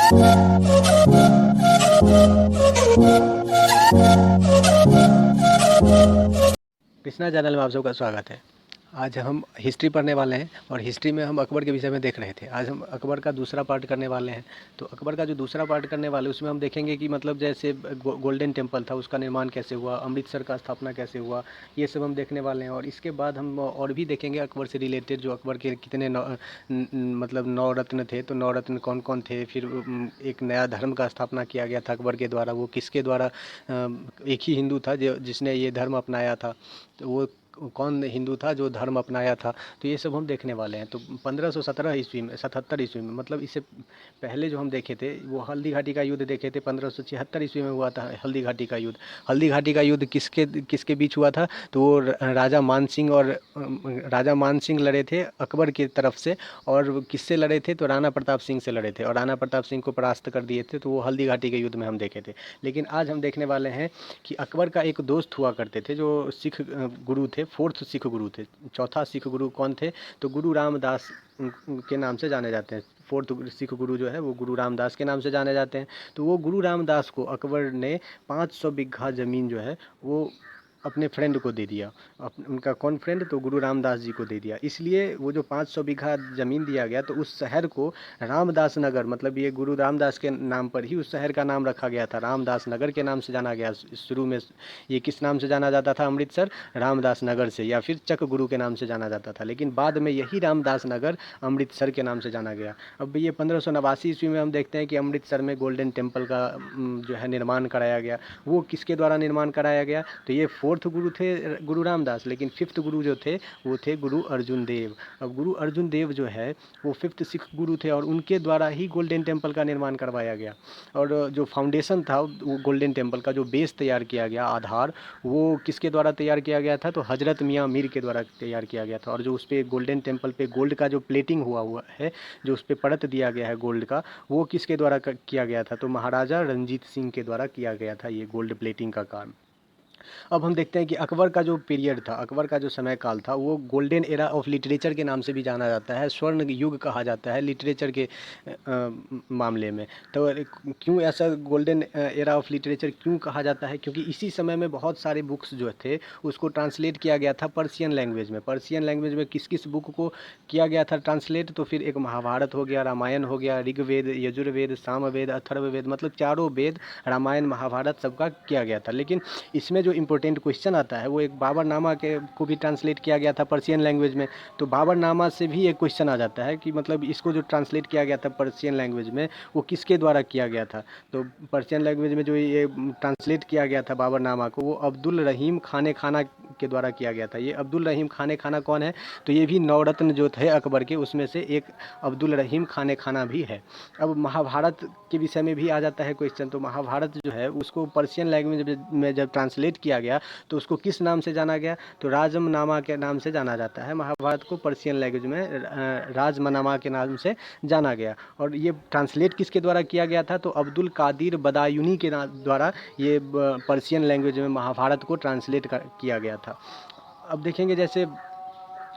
Krishna channel में आप सबका स्वागत है। आज हम हिस्ट्री पढ़ने वाले हैं और हिस्ट्री में हम अकबर के विषय में देख रहे थे। आज हम अकबर का दूसरा पार्ट करने वाले हैं। तो अकबर का जो दूसरा पार्ट करने वाले उसमें हम देखेंगे कि मतलब जैसे गोल्डन टेम्पल था उसका निर्माण कैसे हुआ, अमृतसर का स्थापना कैसे हुआ, ये सब हम देखने वाले हैं। और इसके बाद हम और भी देखेंगे अकबर से रिलेटेड, जो अकबर के कितने मतलब नौ रत्न थे, तो नौ रत्न कौन कौन थे। फिर एक नया धर्म का स्थापना किया गया था अकबर के द्वारा, वो किसके द्वारा, एक ही हिंदू था जो जिसने ये धर्म अपनाया था, तो वो कौन हिंदू था जो धर्म अपनाया था। तो ये सब हम देखने वाले हैं। तो 1517 ईस्वी में, 77 ईस्वी में, मतलब इससे पहले जो हम देखे थे वो हल्दी घाटी का युद्ध देखे थे। 1576 ईस्वी में हुआ था हल्दी घाटी का युद्ध। हल्दी घाटी का युद्ध किसके किसके बीच हुआ था, तो वो राजा मान सिंह और राजा मान सिंह लड़े थे अकबर की तरफ से। और किससे लड़े थे, तो राणा प्रताप सिंह से लड़े थे और राणा प्रताप सिंह को परास्त कर दिए थे। तो वो हल्दी घाटी के युद्ध में हम देखे थे। लेकिन आज हम देखने वाले हैं कि अकबर का एक दोस्त हुआ करते थे जो सिख गुरु थे, फोर्थ सिख गुरु थे। चौथा सिख गुरु कौन थे, तो गुरु रामदास के नाम से जाने जाते हैं। फोर्थ सिख गुरु जो है वो गुरु रामदास के नाम से जाने जाते हैं। तो वो गुरु रामदास को अकबर ने 500 बीघा ज़मीन जो है वो अपने फ्रेंड को दे दिया। उनका कौन फ्रेंड, तो गुरु रामदास जी को दे दिया। इसलिए वो जो 500 बीघा ज़मीन दिया गया, तो उस शहर को रामदास नगर, मतलब ये गुरु रामदास के नाम पर ही उस शहर का नाम रखा गया था, रामदास नगर के नाम से जाना गया। शुरू में ये किस नाम से जाना जाता था, अमृतसर रामदास नगर से, या फिर चक गुरु के नाम से जाना जाता था। लेकिन बाद में यही रामदास नगर अमृतसर के नाम से जाना गया। अब ये 1589 ईस्वी में हम देखते हैं कि अमृतसर में गोल्डन टेम्पल का जो है निर्माण कराया गया। वो किसके द्वारा निर्माण कराया गया, तो ये फोर्थ गुरु थे गुरु रामदास, लेकिन फिफ्थ गुरु जो थे वो थे गुरु अर्जुन देव। अब गुरु अर्जुन देव जो है वो फिफ्थ सिख गुरु थे और उनके द्वारा ही गोल्डन टेम्पल का निर्माण करवाया गया। और जो फाउंडेशन था वो गोल्डन टेम्पल का जो बेस तैयार किया गया, आधार, वो किसके द्वारा तैयार किया गया था, तो हजरत मियाँ मीर के द्वारा तैयार किया गया था। और जो उस पर गोल्डन टेम्पल पे गोल्ड का जो प्लेटिंग हुआ है, जो उस पर परत दिया गया है गोल्ड का, वो किसके द्वारा किया गया था, तो महाराजा रंजीत सिंह के द्वारा किया गया था ये गोल्ड प्लेटिंग का काम। अब हम देखते हैं कि अकबर का जो पीरियड था, अकबर का जो समय काल था, वो गोल्डन एरा ऑफ लिटरेचर के नाम से भी जाना जाता है, स्वर्ण युग कहा जाता है लिटरेचर के मामले में। तो क्यों ऐसा गोल्डन एरा ऑफ लिटरेचर क्यों कहा जाता है, क्योंकि इसी समय में बहुत सारे बुक्स जो थे उसको ट्रांसलेट किया गया था पर्शियन लैंग्वेज में। पर्शियन लैंग्वेज में किस किस बुक को किया गया था ट्रांसलेट, तो फिर एक महाभारत हो गया, रामायण हो गया, ऋग्वेद, यजुर्वेद, सामवेद, अथर्ववेद, मतलब चारों वेद, रामायण, महाभारत सबका किया गया था। लेकिन इसमें जो इम्पोर्टेंट क्वेश्चन आता है वो एक बाबरनामा के को भी ट्रांसलेट किया गया था पर्शियन लैंग्वेज में। तो बाबरनामा से भी एक क्वेश्चन आ जाता है कि मतलब इसको जो ट्रांसलेट किया गया था पर्शियन लैंग्वेज में वो किसके द्वारा किया गया था। तो पर्शियन लैंग्वेज में जो ये ट्रांसलेट किया गया था बाबरनामा को, वो अब्दुल रहीम खाने खाना के द्वारा किया गया था। ये अब्दुल रहीम खाने खाना कौन है, तो ये भी नवरत्न जो थे अकबर के उसमें से एक अब्दुल रहीम खाने खाना भी है। अब महाभारत के विषय में भी आ जाता है क्वेश्चन। तो महाभारत जो है उसको पर्शियन लैंग्वेज में जब ट्रांसलेट किया गया तो उसको किस नाम से जाना गया, तो राजमनामा के नाम से जाना जाता है। महाभारत को पर्शियन लैंग्वेज में राजमनामा के नाम से जाना गया। और ये ट्रांसलेट किसके द्वारा किया गया था, तो अब्दुल कादिर बदायूनी के द्वारा ये पर्शियन लैंग्वेज में महाभारत को ट्रांसलेट किया गया था। अब देखेंगे जैसे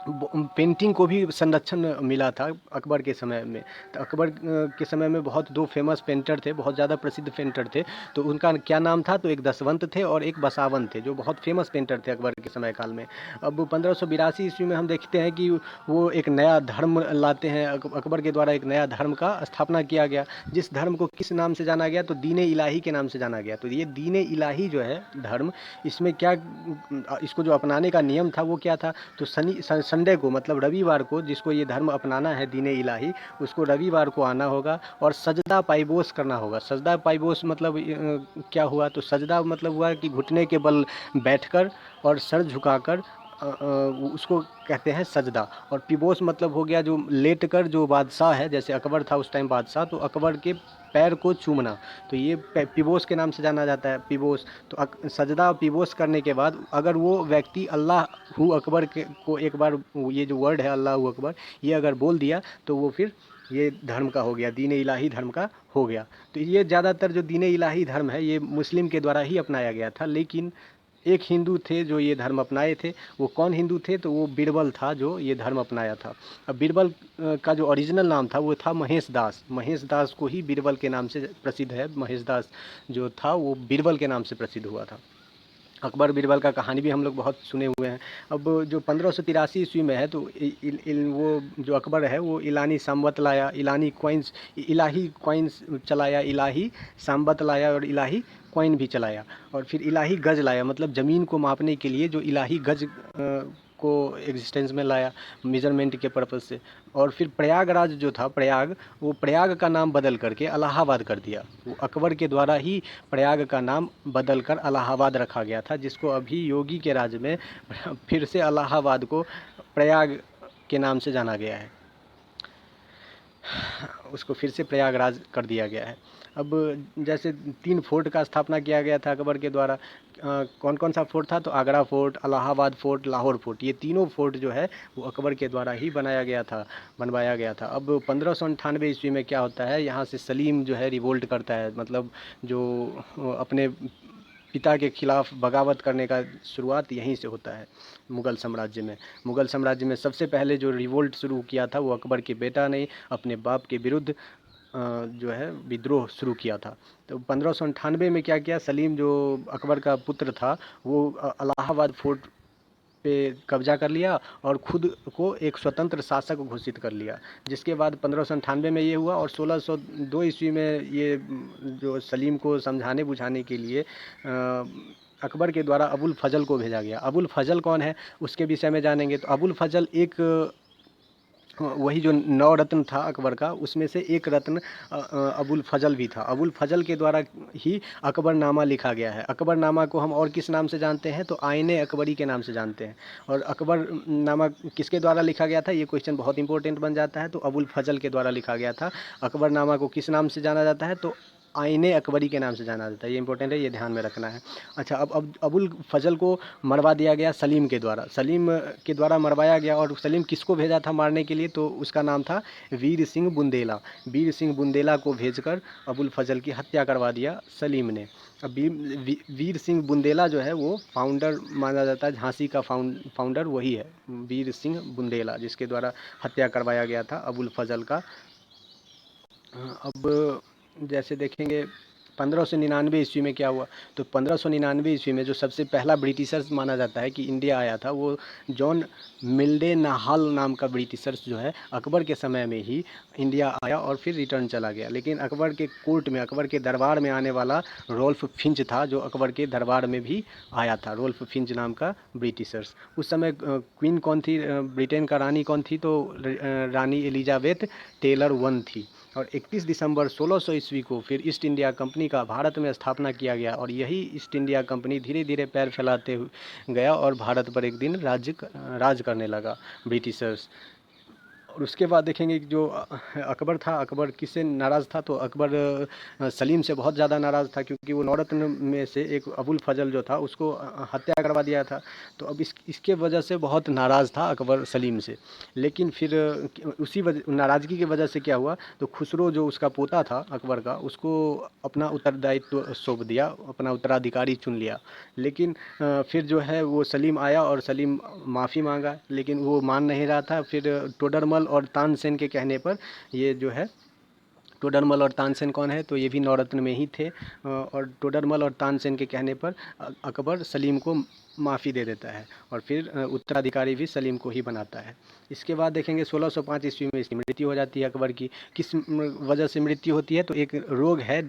पेंटिंग को भी संरक्षण मिला था अकबर के समय में। तो अकबर के समय में बहुत दो फेमस पेंटर थे, बहुत ज़्यादा प्रसिद्ध पेंटर थे। तो उनका क्या नाम था, तो एक दसवंत थे और एक बसावन थे, जो बहुत फेमस पेंटर थे अकबर के समय काल में। अब 1582 ईस्वी में हम देखते हैं कि वो एक नया धर्म लाते हैं, अकबर के द्वारा एक नया धर्म का स्थापना किया गया, जिस धर्म को किस नाम से जाना गया, तो दीन इलाही के नाम से जाना गया। तो ये दीन इलाही जो है धर्म, इसमें क्या, इसको जो अपनाने का नियम था वो क्या था, तो संडे को, मतलब रविवार को, जिसको ये धर्म अपनाना है दीन इलाही, उसको रविवार को आना होगा और सजदा पाइबोस करना होगा। सजदा पाइबोस मतलब क्या हुआ, तो सजदा मतलब हुआ कि घुटने के बल बैठकर और सर झुकाकर उसको कहते हैं सजदा। और पिबोस मतलब हो गया जो लेट कर, जो बादशाह है, जैसे अकबर था उस टाइम बादशाह, तो अकबर के पैर को चूमना, तो ये पिबोस के नाम से जाना जाता है, पिबोस। तो सजदा पिबोस करने के बाद अगर वो व्यक्ति अल्लाह हू अकबर के को एक बार, ये जो वर्ड है अल्लाह हू अकबर, ये अगर बोल दिया तो वो फिर ये धर्म का हो गया, दीन इलाही धर्म का हो गया। तो ये ज़्यादातर जो दीन इलाही धर्म है ये मुस्लिम के द्वारा ही अपनाया गया था। लेकिन एक हिंदू थे जो ये धर्म अपनाए थे। वो कौन हिंदू थे? तो वो बीरबल था जो ये धर्म अपनाया था। अब बीरबल का जो ओरिजिनल नाम था वो था महेश दास। महेश दास को ही बीरबल के नाम से प्रसिद्ध है। महेश दास जो था वो बीरबल के नाम से प्रसिद्ध हुआ था। अकबर बीरबल का कहानी भी हम लोग बहुत सुने हुए हैं। अब जो 1583 ईस्वी में है तो वो जो अकबर है वो ईलानी सांबत लाया, इलाही कॉइन्स चलाया, इलाही सांबत लाया और इलाही कॉइन भी चलाया। और फिर इलाही गज लाया, मतलब ज़मीन को मापने के लिए जो इलाही गज को एग्जिस्टेंस में लाया मेजरमेंट के पर्पज़ से। और फिर प्रयागराज जो था, प्रयाग, वो प्रयाग का नाम बदल करके इलाहाबाद कर दिया। वो अकबर के द्वारा ही प्रयाग का नाम बदल कर इलाहाबाद रखा गया था, जिसको अभी योगी के राज में फिर से इलाहाबाद को प्रयाग के नाम से जाना गया है। उसको फिर से प्रयागराज कर दिया गया है। अब जैसे 3 फोर्ट का स्थापना किया गया था अकबर के द्वारा। कौन कौन सा फोर्ट था? तो Agra fort, Allahabad fort, Lahore fort, ये तीनों फोर्ट जो है वो अकबर के द्वारा ही बनवाया गया था। अब 1598 ईस्वी में क्या होता है, यहाँ से सलीम जो है रिवोल्ट करता है, मतलब जो अपने पिता के खिलाफ बगावत करने का शुरुआत यहीं से होता है मुग़ल साम्राज्य में। मुग़ल साम्राज्य में सबसे पहले जो रिवोल्ट शुरू किया था वो अकबर के बेटा ने अपने बाप के विरुद्ध जो है विद्रोह शुरू किया था। तो 1598 में क्या किया, सलीम जो अकबर का पुत्र था वो इलाहाबाद फोर्ट पे कब्जा कर लिया और खुद को एक स्वतंत्र शासक घोषित कर लिया। जिसके बाद 1598 में ये हुआ और 1602 ईस्वी में ये जो सलीम को समझाने बुझाने के लिए अकबर के द्वारा अबुल फजल को भेजा गया। अबुल फजल कौन है उसके विषय में जानेंगे। तो अबुल फजल एक वही जो 9 रत्न था अकबर का, उसमें से एक रत्न अबुल फजल भी था। अबुल फजल के द्वारा ही अकबरनामा लिखा गया है। अकबरनामा को हम और किस नाम से जानते हैं? तो आईने अकबरी के नाम से जानते हैं। और अकबरनामा किसके द्वारा लिखा गया था, ये क्वेश्चन बहुत इंपॉर्टेंट बन जाता है। तो अबुल फजल के द्वारा लिखा गया था। अकबरनामा को किस नाम से जाना जाता है? तो आईने अकबरी के नाम से जाना जाता है। ये इंपॉर्टेंट है, ये ध्यान में रखना है। अच्छा, अब अबुल फजल को मरवा दिया गया सलीम के द्वारा। सलीम के द्वारा मरवाया गया। और सलीम किसको भेजा था मारने के लिए? तो उसका नाम था वीर सिंह बुंदेला। वीर सिंह बुंदेला को भेजकर अबुल फजल की हत्या करवा दिया सलीम ने। अब वीर सिंह बुंदेला जो है वो फाउंडर माना जाता है, झांसी का फाउंडर वही है, वीर सिंह बुंदेला, जिसके द्वारा हत्या करवाया गया था अबुल फजल का। अब जैसे देखेंगे 1599 ईस्वी में क्या हुआ। तो 1599 ईस्वी में जो सबसे पहला ब्रिटिशर्स माना जाता है कि इंडिया आया था, वो जॉन मिल्डेनहाल नाम का ब्रिटिशर्स जो है अकबर के समय में ही इंडिया आया और फिर रिटर्न चला गया। लेकिन अकबर के कोर्ट में, अकबर के दरबार में आने वाला रोल्फ फिंच था जो अकबर के दरबार में भी आया था, रोल्फ फिंच नाम का ब्रिटिशर्स। उस समय क्वीन कौन थी, ब्रिटेन का रानी कौन थी? तो रानी एलिजाबेथ टेलर वन थी। और 31 दिसंबर 1600 ईस्वी को फिर ईस्ट इंडिया कंपनी का भारत में स्थापना किया गया। और यही ईस्ट इंडिया कंपनी धीरे धीरे पैर फैलाते हुए गया और भारत पर एक दिन राज करने लगा ब्रिटिशर्स। और उसके बाद देखेंगे कि जो अकबर था, अकबर किससे नाराज़ था? तो अकबर सलीम से बहुत ज़्यादा नाराज़ था, क्योंकि वो नौरत्न में से एक अबुल फजल जो था उसको हत्या करवा दिया था। तो अब इसके वजह से बहुत नाराज़ था अकबर सलीम से। लेकिन फिर उसी नाराज़गी की वजह से क्या हुआ, तो खुसरो जो उसका पोता था अकबर का, उसको अपना उत्तरदायित्व सौंप दिया, अपना उत्तराधिकारी चुन लिया। लेकिन फिर जो है वो सलीम आया और सलीम माफ़ी मांगा, लेकिन वो मान नहीं रहा था। फिर टोडरमल और तानसेन के कहने पर ये जो है, टोडरमल और तानसेन कौन है? तो ये भी नौरत्न में ही थे। और टोडरमल और तानसेन के कहने पर अकबर सलीम को माफ़ी दे देता है और फिर उत्तराधिकारी भी सलीम को ही बनाता है। इसके बाद देखेंगे 1605 ईस्वी में इसकी मृत्यु हो जाती है अकबर की। किस वजह से मृत्यु होती है? तो एक रोग है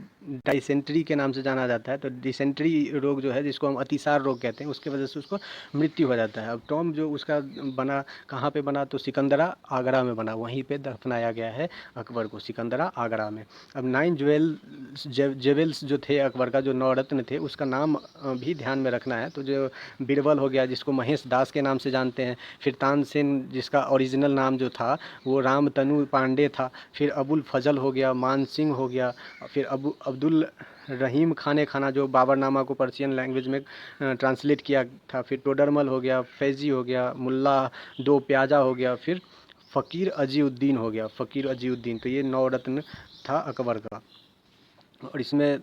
डाइसेंट्री के नाम से जाना जाता है। तो डिसेंट्री रोग जो है, जिसको हम अतिसार रोग कहते हैं, उसके वजह से उसको मृत्यु हो जाता है। अब टॉम जो उसका बना, कहाँ पे बना? तो सिकंदरा आगरा में बना, वहीं पे दफनाया गया है अकबर को, सिकंदरा आगरा में। अब 9 जेवेल्स जो थे अकबर का, जो 9 रत्न थे, उसका नाम भी ध्यान में रखना है। तो जो बीरबल हो गया, जिसको महेश दास के नाम से जानते हैं। फिर तानसेन, जिसका ओरिजिनल नाम जो था वो रामतनु पांडे था। फिर अबुल फजल हो गया, मान सिंह हो गया। फिर अब्दुल रहीम खाना जो बाबरनामा को पर्शियन लैंग्वेज में ट्रांसलेट किया था। फिर टोडरमल हो गया, फैजी हो गया, मुल्ला दो प्याजा हो गया, फिर फ़कीर अजीउद्दीन हो गया, फ़कीर अजीउद्दीन। तो ये 9 रत्न था अकबर का। और इसमें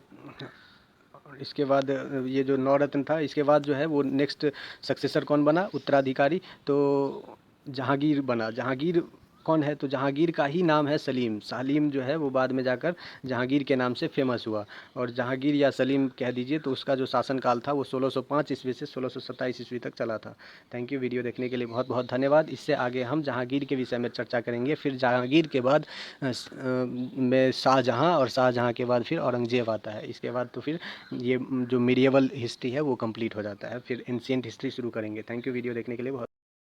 इसके बाद ये जो नवरत्न था, इसके बाद जो है वो नेक्स्ट सक्सेसर कौन बना, उत्तराधिकारी, तो जहांगीर बना। जहांगीर कौन है, तो जहांगीर का ही नाम है सलीम। सलीम जो है वो बाद में जाकर जहांगीर के नाम से फेमस हुआ। और जहांगीर या सलीम कह दीजिए, तो उसका जो शासनकाल था वो 1605 ईस्वी से 1627 ईस्वी तक चला था। थैंक यू, वीडियो देखने के लिए बहुत बहुत धन्यवाद। इससे आगे हम जहांगीर के विषय में चर्चा करेंगे, फिर जहांगीर के बाद में शाहजहाँ, और शाहजहाँ के बाद फिर औरंगजेब आता है। इसके बाद तो फिर ये जो मीडिएवल हिस्ट्री है वो कंप्लीट हो जाता है, फिर एंशिएंट हिस्ट्री शुरू करेंगे। थैंक यू, वीडियो देखने के लिए बहुत